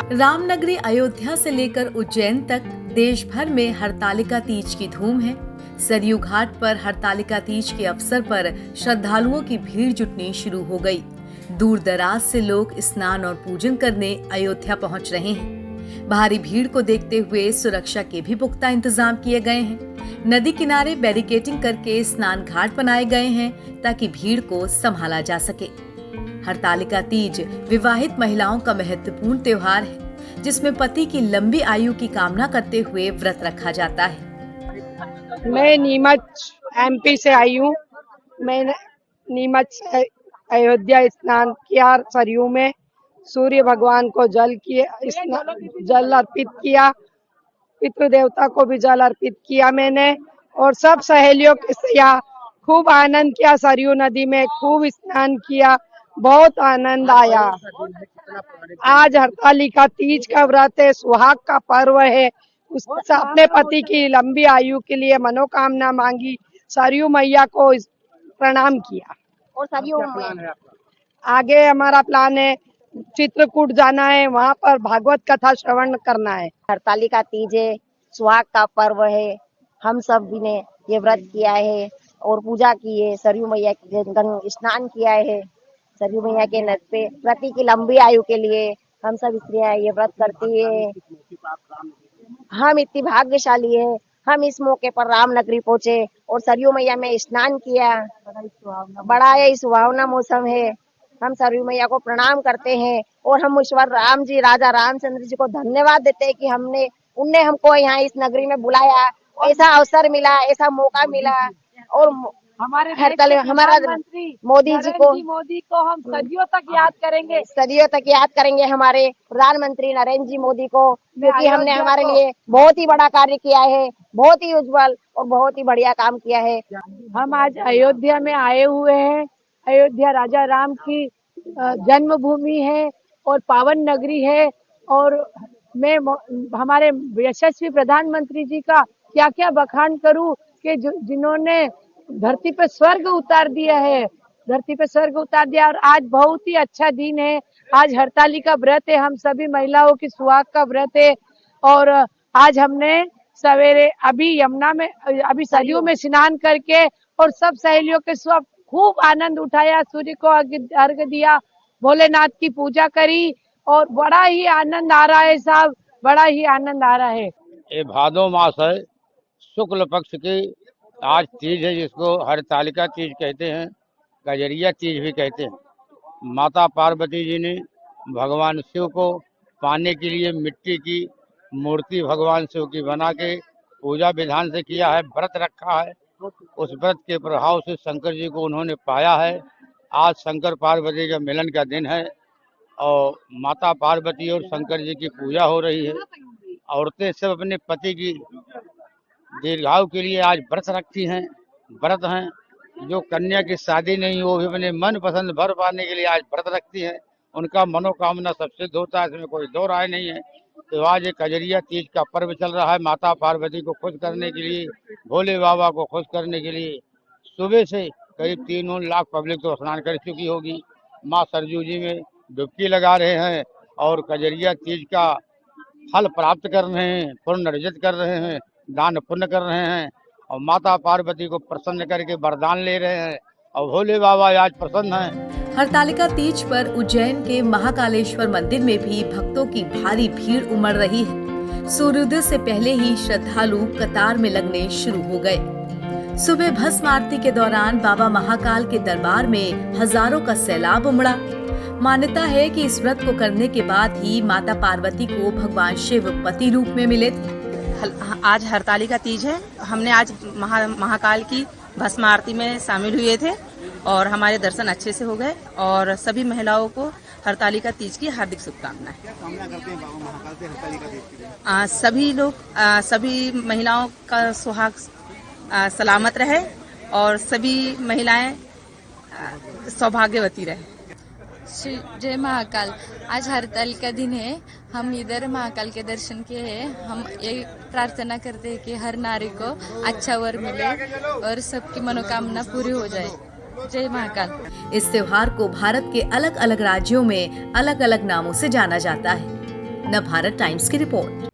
रामनगरी अयोध्या से लेकर उज्जैन तक देश भर में हरतालिका तीज की धूम है। सरयू घाट पर हरतालिका तीज के अवसर पर श्रद्धालुओं की भीड़ जुटनी शुरू हो गई। दूर दराज से लोग स्नान और पूजन करने अयोध्या पहुंच रहे हैं। भारी भीड़ को देखते हुए सुरक्षा के भी पुख्ता इंतजाम किए गए हैं। नदी किनारे बैरिकेडिंग करके स्नान घाट बनाए गए हैं ताकि भीड़ को संभाला जा सके। हरतालिका तीज विवाहित महिलाओं का महत्वपूर्ण त्योहार है, जिसमें पति की लंबी आयु की कामना करते हुए व्रत रखा जाता है। मैं नीमच एमपी से आई हूँ। मैंने नीमच से अयोध्या स्नान किया। सरयू में सूर्य भगवान को जल अर्पित किया। पितृ देवता को भी जल अर्पित किया मैंने, और सब सहेलियों के साथ खूब आनंद किया। सरयू नदी में खूब स्नान किया, बहुत आनंद आया। आज हरतालिका तीज का व्रत है, सुहाग का पर्व है। उससे अपने पति की लंबी आयु के लिए मनोकामना मांगी, सरयू मैया को प्रणाम किया। और सरयू आगे हमारा प्लान है चित्रकूट जाना है, वहाँ पर भागवत कथा श्रवण करना है। हरतालिका तीज है, सुहाग का पर्व है। हम सब भी ने ये व्रत किया है और पूजा की है। सरयू मैया के स्नान किया है। सरयू मैया के नद पे पति की लंबी आयु के लिए हम सब स्त्रियां ये व्रत करती है। हम इतनी भाग्यशाली है, हम इस मौके पर रामनगरी पहुंचे और सरयू मैया में स्नान किया। बड़ा ही सुहावना मौसम है। हम सरयू मैया को प्रणाम करते हैं और हम ईश्वर राम जी, राजा रामचंद्र जी को धन्यवाद देते हैं कि उनने हमको यहाँ इस नगरी में बुलाया, ऐसा अवसर मिला, ऐसा मौका मिला। और हमारे हमारा मोदी को हम सदियों तक याद करेंगे। सदियों तक याद करेंगे हमारे प्रधानमंत्री नरेंद्र जी मोदी को, क्योंकि हमने हमारे लिए बहुत ही बड़ा कार्य किया है, बहुत ही उज्जवल और बहुत ही बढ़िया काम किया है। हम आज अयोध्या में आए हुए हैं। अयोध्या राजा राम की जन्मभूमि है और पावन नगरी है। और मैं हमारे यशस्वी प्रधानमंत्री जी का क्या क्या बखान करूं कि जिन्होंने धरती पे स्वर्ग उतार दिया है, धरती पे स्वर्ग उतार दिया। और आज बहुत ही अच्छा दिन है। आज हरतालिका व्रत है, हम सभी महिलाओं की सुहाग का व्रत है। और आज हमने सवेरे अभी सरयू में स्नान करके और सब सहेलियों के साथ खूब आनंद उठाया, सूर्य को अर्घ्य दिया, भोलेनाथ की पूजा करी और बड़ा ही आनंद आ रहा है साहब, बड़ा ही आनंद आ रहा है। ये भादो मास है, शुक्ल पक्ष की आज तीज है, जिसको हरतालिका तीज कहते हैं, गजरिया तीज भी कहते हैं। माता पार्वती जी ने भगवान शिव को पाने के लिए मिट्टी की मूर्ति भगवान शिव की बना के पूजा विधान से किया है, व्रत रखा है। उस व्रत के प्रभाव से शंकर जी को उन्होंने पाया है। आज शंकर पार्वती का मिलन का दिन है और माता पार्वती और शंकर जी की पूजा हो रही है। औरतें सब अपने पति की दीर्घायु के लिए आज व्रत रखती हैं, व्रत हैं। जो कन्या की शादी नहीं हो, वो भी अपने मन पसंद भर पाने के लिए आज व्रत रखती हैं। उनका मनोकामना सब सिद्ध होता है, इसमें कोई दो राय नहीं है। तो आज एक कजरिया तीज का पर्व चल रहा है। माता पार्वती को खुश करने के लिए, भोले बाबा को खुश करने के लिए सुबह से करीब 3 लाख पब्लिक तो स्नान कर चुकी होगी। माँ सरयू जी में डुबकी लगा रहे हैं और कजरिया तीज का फल प्राप्त कर रहे हैं, पुण्य अर्जित कर रहे हैं, दान पुण्य कर रहे हैं और माता पार्वती को प्रसन्न करके वरदान ले रहे हैं और भोले बाबा आज प्रसन्न हैं। हरतालिका तीज पर उज्जैन के महाकालेश्वर मंदिर में भी भक्तों की भारी भीड़ उमड़ रही है। सूर्योदय से पहले ही श्रद्धालु कतार में लगने शुरू हो गए। सुबह भस्म आरती के दौरान बाबा महाकाल के दरबार में हजारों का सैलाब उमड़ा। मान्यता है कि इस व्रत को करने के बाद ही माता पार्वती को भगवान शिव पति रूप में मिले थे। आज हरतालिका तीज है। हमने आज महाकाल की भस्म आरती में शामिल हुए थे और हमारे दर्शन अच्छे से हो गए और सभी महिलाओं को हरतालिका तीज की हार्दिक शुभकामनाएं। सभी लोग, सभी महिलाओं का सुहाग सलामत रहे और सभी महिलाएं सौभाग्यवती रहे। जय महाकाल। आज हरतालिका दिन है। हम इधर महाकाल के दर्शन किए हैं। हम ये प्रार्थना करते हैं कि हर नारी को अच्छा वर मिले और सबकी मनोकामना पूरी हो जाए। जय महाकाल। इस त्योहार को भारत के अलग अलग राज्यों में अलग अलग नामों से जाना जाता है। नवभारत टाइम्स की रिपोर्ट।